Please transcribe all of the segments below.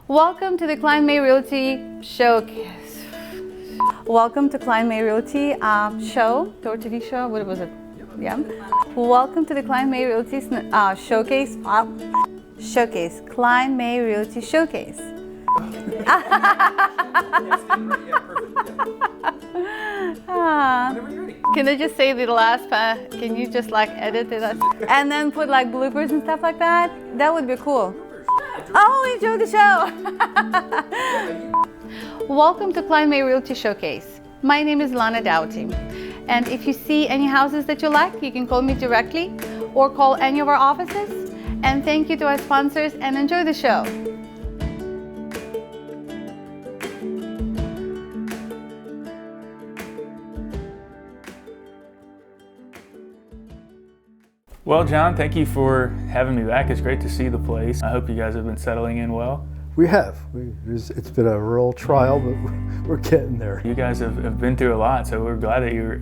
Welcome to the Kline May Realty Showcase. Welcome to Kline May Realty show, or TV show, what was it? Yeah. Welcome to the Kline May Realty Showcase. Showcase, Kline May Realty Showcase. Can I just say the last part? Can you just like edit it and then put like bloopers and stuff like that? That would be cool. Oh, enjoy the show! Welcome to Kline May Realty Showcase. My name is Lana Doughty. And if you see any houses that you like, you can call me directly or call any of our offices. And thank you to our sponsors and enjoy the show. Well, John, thank you for having me back. It's great to see the place. I hope you guys have been settling in well. We have. It's been a real trial, but we're getting there. You guys have been through a lot, so we're glad that you're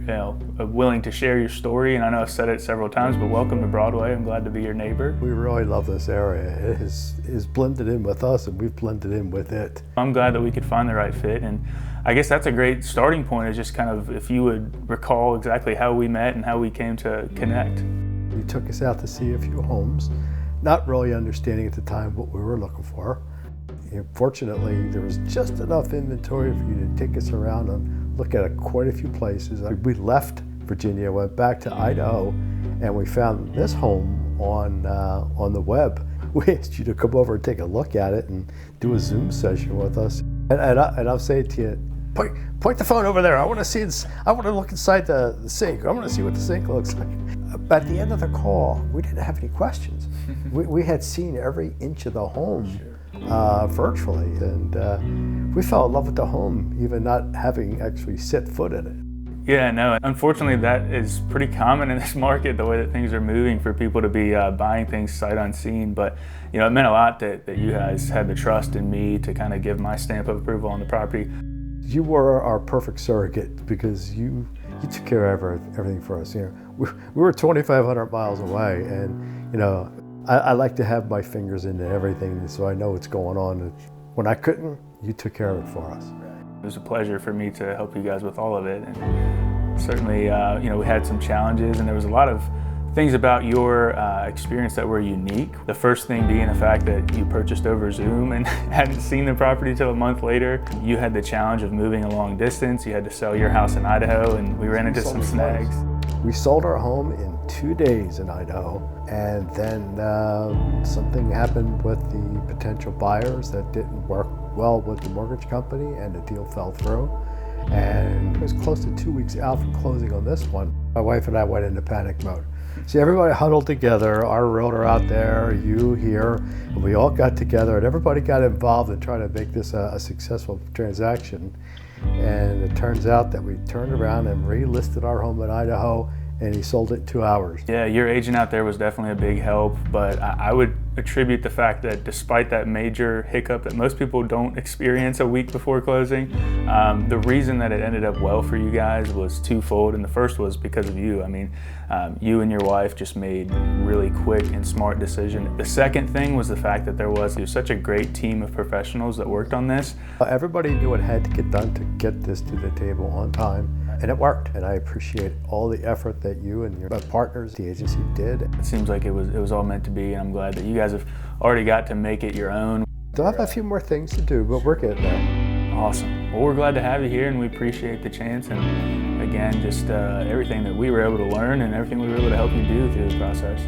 willing to share your story. And I know I've said it several times, but welcome to Broadway. I'm glad to be your neighbor. We really love this area. It is blended in with us, and we've blended in with it. I'm glad that we could find the right fit. And I guess that's a great starting point, is just kind of if you would recall exactly how we met and how we came to connect. You took us out to see a few homes, not really understanding at the time what we were looking for. Fortunately, there was just enough inventory for you to take us around and look at quite a few places. We left Virginia, went back to Idaho, and we found this home on the web. We asked you to come over and take a look at it and do a Zoom session with us. And I'll say to you, point the phone over there. I want to see this. I want to look inside the sink. I want to see what the sink looks like. At the end of the call, we didn't have any questions. we had seen every inch of the home virtually, and we fell in love with the home, even not having actually set foot in it. Yeah, no, unfortunately that is pretty common in this market, the way that things are moving, for people to be buying things sight unseen. But it meant a lot that you guys had the trust in me to kind of give my stamp of approval on the property. You were our perfect surrogate because you took care of everything for us. We were 2,500 miles away, and I like to have my fingers into everything, so I know what's going on. And when I couldn't, you took care of it for us. It was a pleasure for me to help you guys with all of it, and certainly, we had some challenges, and there was a lot of things about your experience that were unique. The first thing being the fact that you purchased over Zoom and hadn't seen the property till a month later. You had the challenge of moving a long distance. You had to sell your house in Idaho, and we ran into some snags. We sold our home in 2 days in Idaho, and then something happened with the potential buyers that didn't work well with the mortgage company, and the deal fell through. And it was close to 2 weeks out from closing on this one. My wife and I went into panic mode. See, everybody huddled together, our realtor out there, you here, and we all got together, and everybody got involved in trying to make this a successful transaction. And it turns out that we turned around and relisted our home in Idaho, and he sold it in 2 hours. Yeah, your agent out there was definitely a big help, but I would attribute the fact that despite that major hiccup that most people don't experience a week before closing, the reason that it ended up well for you guys was twofold, and the first was because of you. I mean, you and your wife just made really quick and smart decisions. The second thing was the fact that there was such a great team of professionals that worked on this. Everybody knew what had to get done to get this to the table on time, and it worked. And I appreciate all the effort that you and your partners, the agency, did. It seems like it was all meant to be, and I'm glad that you guys have already got to make it your own. Still have a few more things to do, but we're getting there. Awesome. Well, we're glad to have you here, and we appreciate the chance, and again, just everything that we were able to learn and everything we were able to help you do through the process.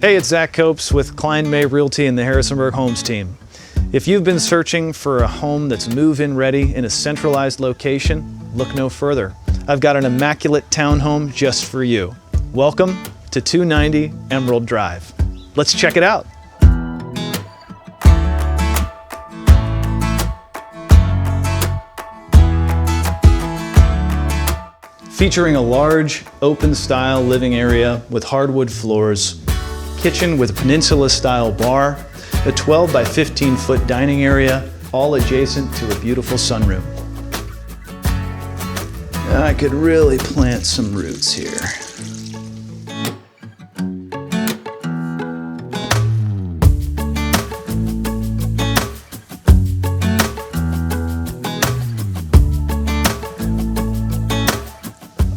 Hey, it's Zach Koops with Kline May Realty and the Harrisonburg Homes team. If you've been searching for a home that's move-in ready in a centralized location, look no further. I've got an immaculate townhome just for you. Welcome to 290 Emerald Drive. Let's check it out. Featuring a large, open-style living area with hardwood floors, kitchen with peninsula-style bar, a 12 by 15-foot dining area, all adjacent to a beautiful sunroom. I could really plant some roots here.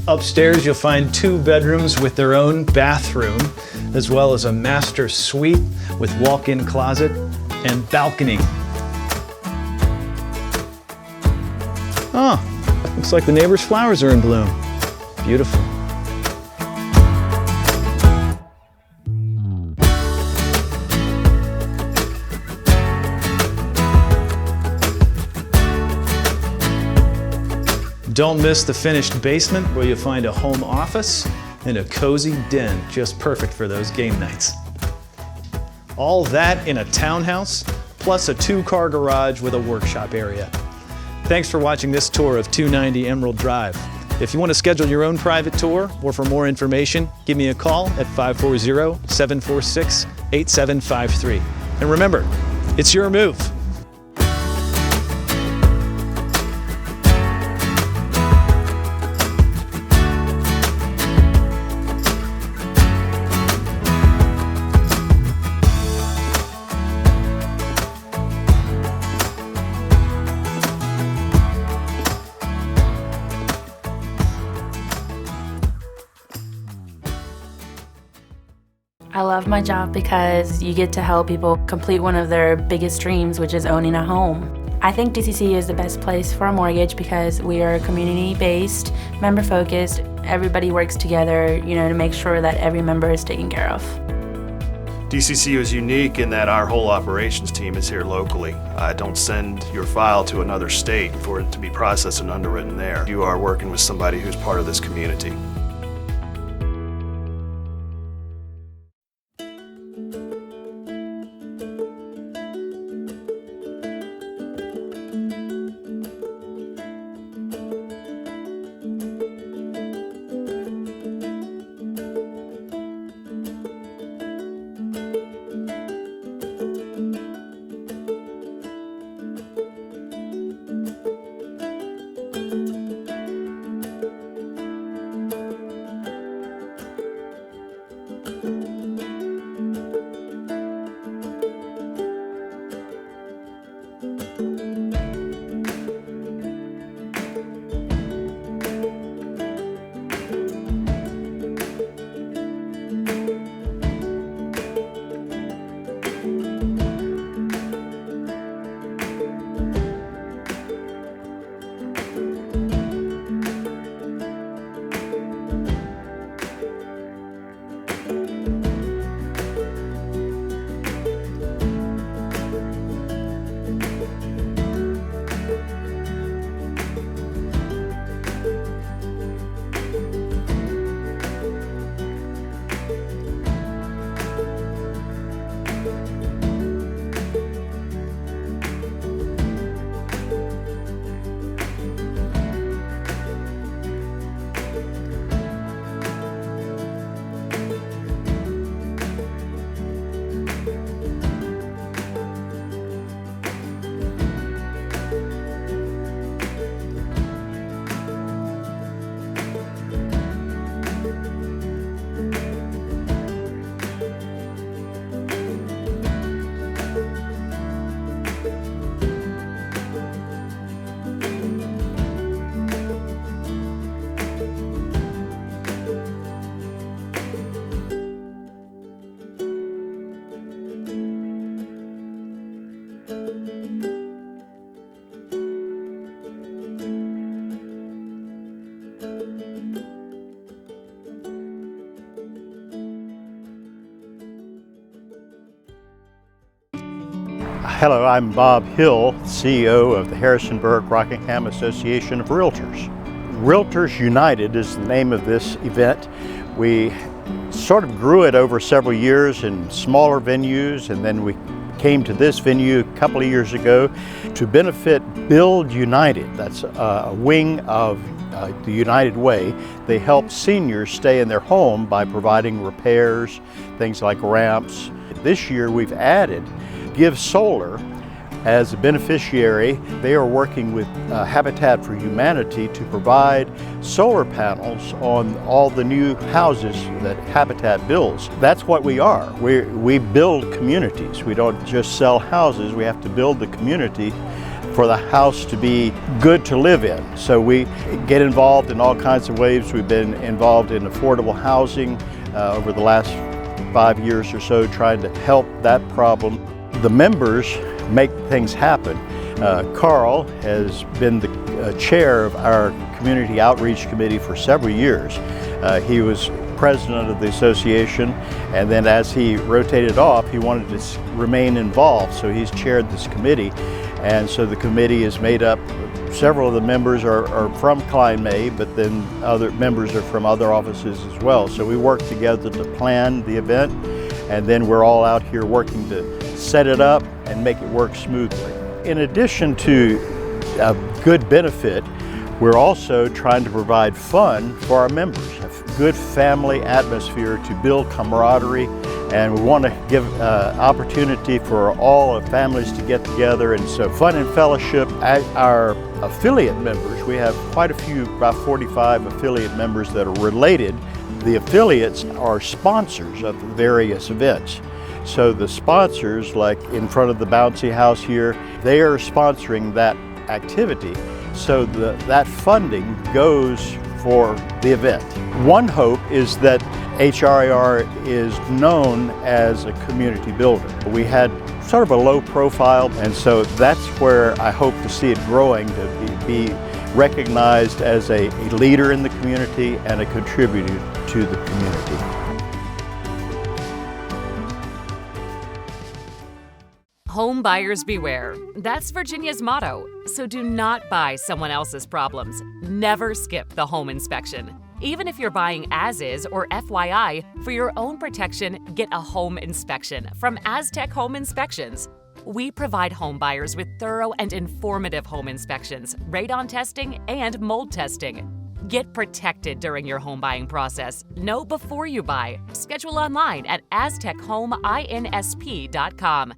Upstairs, you'll find 2 bedrooms with their own bathroom, as well as a master suite with walk-in closet and balcony. Oh, looks like the neighbor's flowers are in bloom. Beautiful. Don't miss the finished basement where you'll find a home office and a cozy den, just perfect for those game nights. All that in a townhouse, plus a 2-car garage with a workshop area. Thanks for watching this tour of 290 Emerald Drive. If you want to schedule your own private tour or for more information, give me a call at 540-746-8753. And remember, it's your move. I love my job because you get to help people complete one of their biggest dreams, which is owning a home. I think DCC is the best place for a mortgage because we are community-based, member-focused. Everybody works together, to make sure that every member is taken care of. DCC is unique in that our whole operations team is here locally. Don't send your file to another state for it to be processed and underwritten there. You are working with somebody who's part of this community. Hello, I'm Bob Hill, CEO of the Harrisonburg-Rockingham Association of Realtors. Realtors United is the name of this event. We sort of grew it over several years in smaller venues, and then we came to this venue a couple of years ago to benefit Build United. That's a wing of the United Way. They help seniors stay in their home by providing repairs, things like ramps. This year we've added Give Solar as a beneficiary. They are working with Habitat for Humanity to provide solar panels on all the new houses that Habitat builds. That's what we are. We build communities. We don't just sell houses. We have to build the community for the house to be good to live in. So we get involved in all kinds of ways. We've been involved in affordable housing over the last 5 years or so, trying to help that problem. The members make things happen. Karl has been the chair of our Community Outreach Committee for several years. He was president of the association, and then as he rotated off, he wanted to remain involved, so he's chaired this committee. And so the committee is made up, several of the members are from Kline May, but then other members are from other offices as well. So we work together to plan the event, and then we're all out here working to set it up and make it work smoothly. In addition to a good benefit, we're also trying to provide fun for our members, a good family atmosphere to build camaraderie, and we want to give opportunity for all the families to get together, and so fun and fellowship. At our affiliate members, we have quite a few, about 45 affiliate members that are related. The affiliates are sponsors of the various events. So the sponsors, like in front of the bouncy house here, they are sponsoring that activity. So that funding goes for the event. One hope is that HRAR is known as a community builder. We had sort of a low profile, and so that's where I hope to see it growing, to be recognized as a leader in the community and a contributor to the community. Home buyers beware. That's Virginia's motto. So do not buy someone else's problems. Never skip the home inspection. Even if you're buying as is or FYI, for your own protection, get a home inspection from Aztec Home Inspections. We provide home buyers with thorough and informative home inspections, radon testing, and mold testing. Get protected during your home buying process. Know before you buy. Schedule online at aztechomeInsp.com.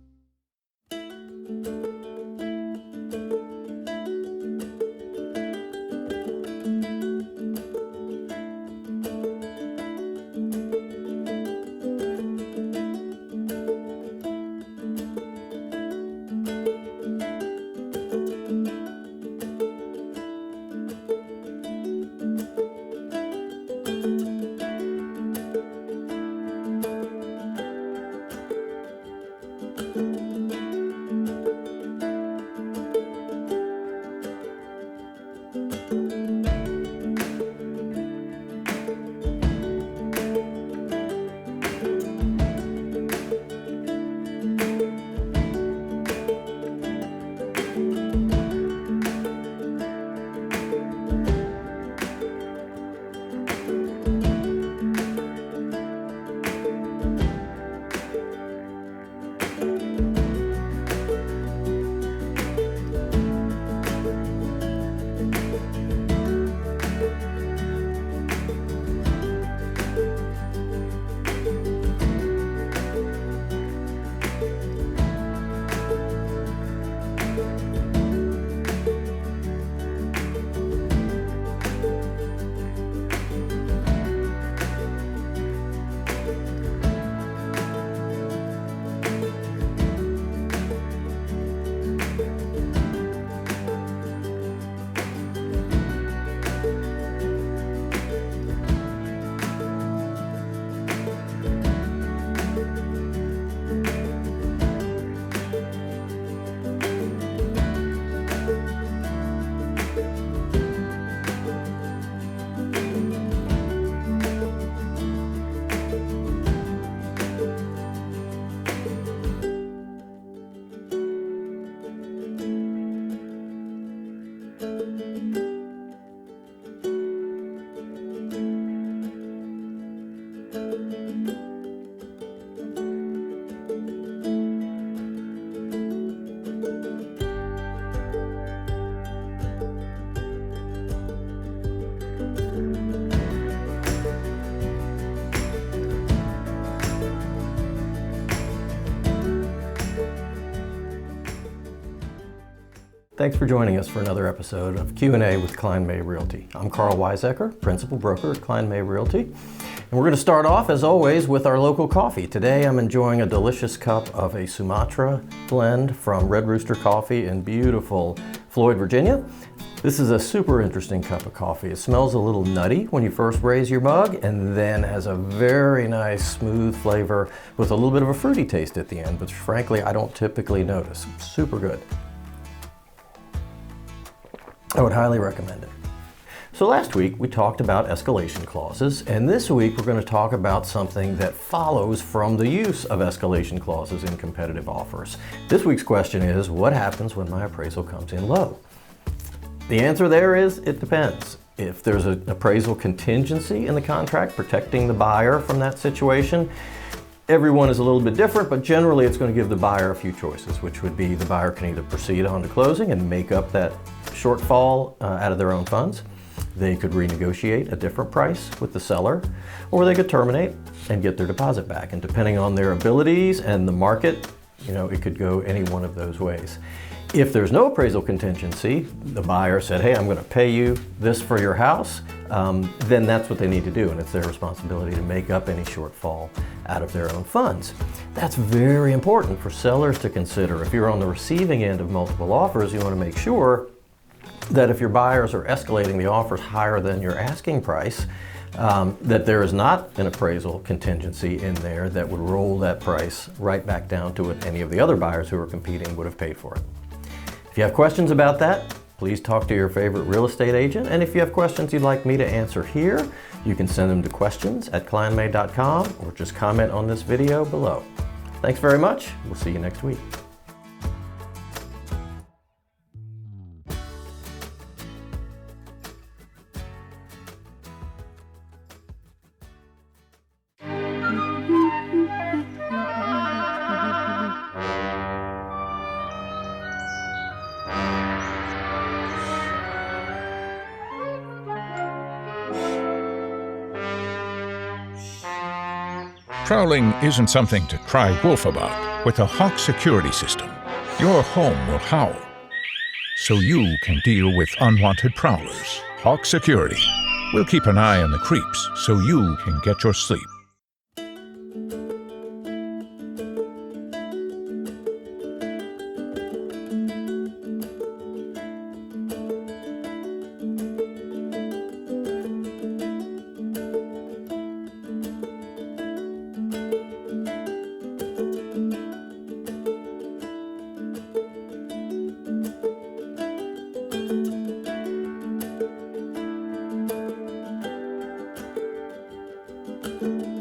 Thanks for joining us for another episode of Q&A with Kline May Realty. I'm Karl Waizecker, Principal Broker at Kline May Realty. And we're going to start off, as always, with our local coffee. Today I'm enjoying a delicious cup of a Sumatra blend from Red Rooster Coffee in beautiful Floyd, Virginia. This is a super interesting cup of coffee. It smells a little nutty when you first raise your mug, and then has a very nice smooth flavor with a little bit of a fruity taste at the end, which frankly I don't typically notice. Super good. I would highly recommend it. So last week we talked about escalation clauses, and this week we're going to talk about something that follows from the use of escalation clauses in competitive offers. This week's question is, what happens when my appraisal comes in low? The answer there is, it depends. If there's an appraisal contingency in the contract protecting the buyer from that situation, everyone is a little bit different, but generally it's going to give the buyer a few choices, which would be the buyer can either proceed on to closing and make up that shortfall out of their own funds. They could renegotiate a different price with the seller, or they could terminate and get their deposit back. And depending on their abilities and the market, it could go any one of those ways. If there's no appraisal contingency, the buyer said, hey, I'm going to pay you this for your house, then that's what they need to do, and it's their responsibility to make up any shortfall out of their own funds. That's very important for sellers to consider. If you're on the receiving end of multiple offers, you want to make sure that if your buyers are escalating the offers higher than your asking price, that there is not an appraisal contingency in there that would roll that price right back down to what any of the other buyers who are competing would have paid for it. If you have questions about that, please talk to your favorite real estate agent. And if you have questions you'd like me to answer here, you can send them to questions@klinemay.com or just comment on this video below. Thanks very much. We'll see you next week. Prowling isn't something to cry wolf about. With a Hawk security system, your home will howl, so you can deal with unwanted prowlers. Hawk Security will keep an eye on the creeps so you can get your sleep. Thank you.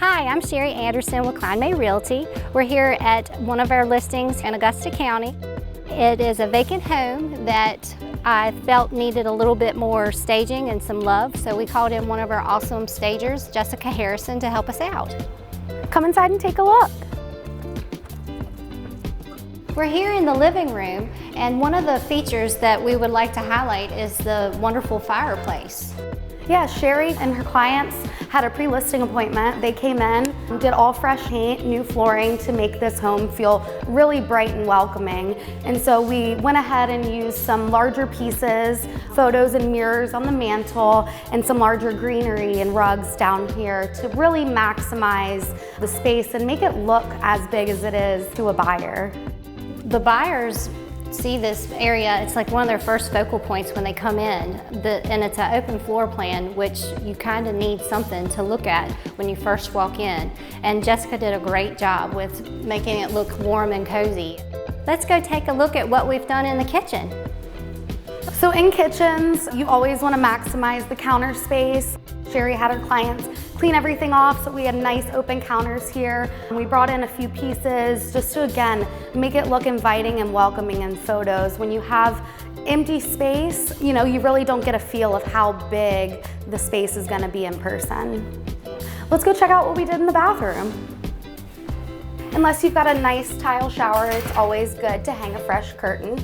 Hi, I'm Sherry Andersen with Kline May Realty. We're here at one of our listings in Augusta County. It is a vacant home that I felt needed a little bit more staging and some love, so we called in one of our awesome stagers, Jessica Harrison, to help us out. Come inside and take a look. We're here in the living room, and one of the features that we would like to highlight is the wonderful fireplace. Yeah, Sherry and her clients had a pre-listing appointment. They came in, did all fresh paint, new flooring to make this home feel really bright and welcoming. And so we went ahead and used some larger pieces, photos and mirrors on the mantle, and some larger greenery and rugs down here to really maximize the space and make it look as big as it is to a buyer. The buyers see this area, it's like one of their first focal points when they come in, and it's an open floor plan, which you kind of need something to look at when you first walk in. And Jessica did a great job with making it look warm and cozy. Let's go take a look at what we've done in the kitchen. So in kitchens, you always want to maximize the counter space. Sherry had her clients clean everything off, so we had nice open counters here. And we brought in a few pieces just to, again, make it look inviting and welcoming in photos. When you have empty space, you know, you really don't get a feel of how big the space is going to be in person. Let's go check out what we did in the bathroom. Unless you've got a nice tile shower, it's always good to hang a fresh curtain.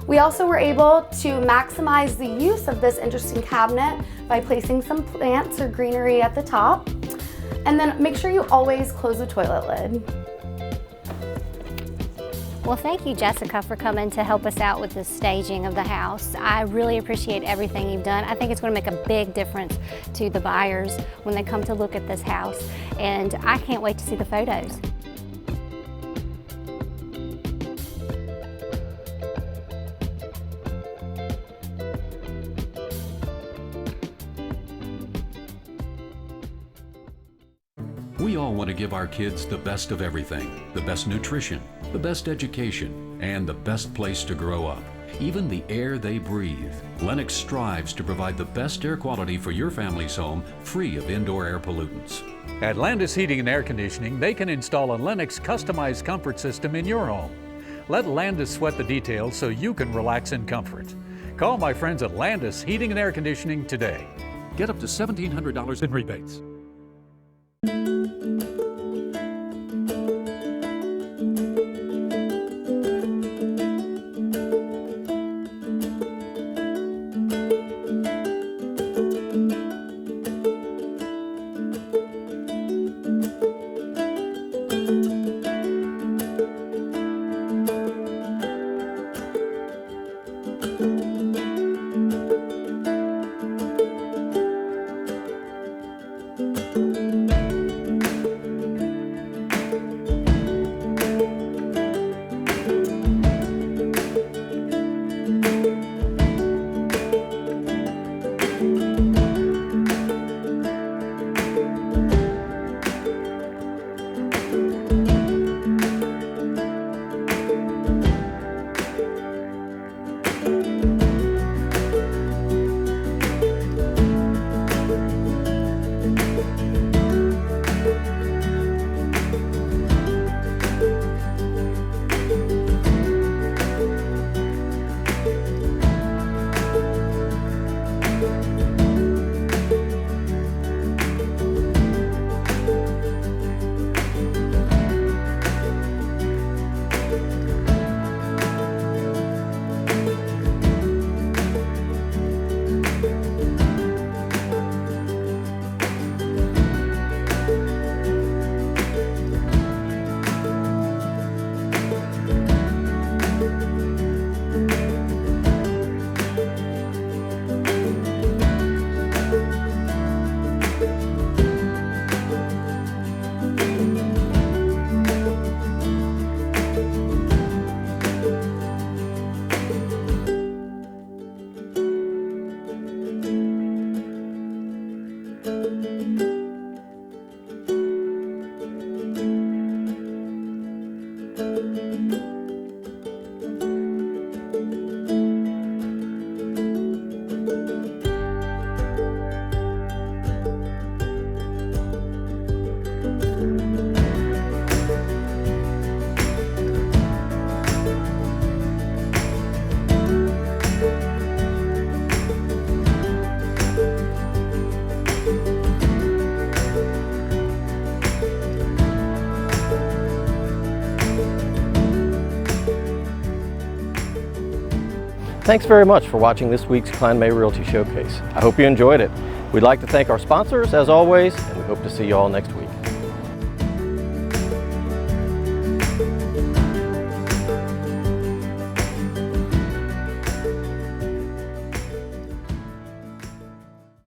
We also were able to maximize the use of this interesting cabinet by placing some plants or greenery at the top. And then make sure you always close the toilet lid. Well, thank you, Jessica, for coming to help us out with the staging of the house. I really appreciate everything you've done. I think it's going to make a big difference to the buyers when they come to look at this house. And I can't wait to see the photos. We all want to give our kids the best of everything, the best nutrition, the best education, and the best place to grow up. Even the air they breathe. Lennox strives to provide the best air quality for your family's home, free of indoor air pollutants. At Landis Heating and Air Conditioning, they can install a Lennox customized comfort system in your home. Let Landis sweat the details so you can relax in comfort. Call my friends at Landis Heating and Air Conditioning today. Get up to $1,700 in rebates. Thanks very much for watching this week's Kline May Realty Showcase. I hope you enjoyed it. We'd like to thank our sponsors, as always, and we hope to see you all next week.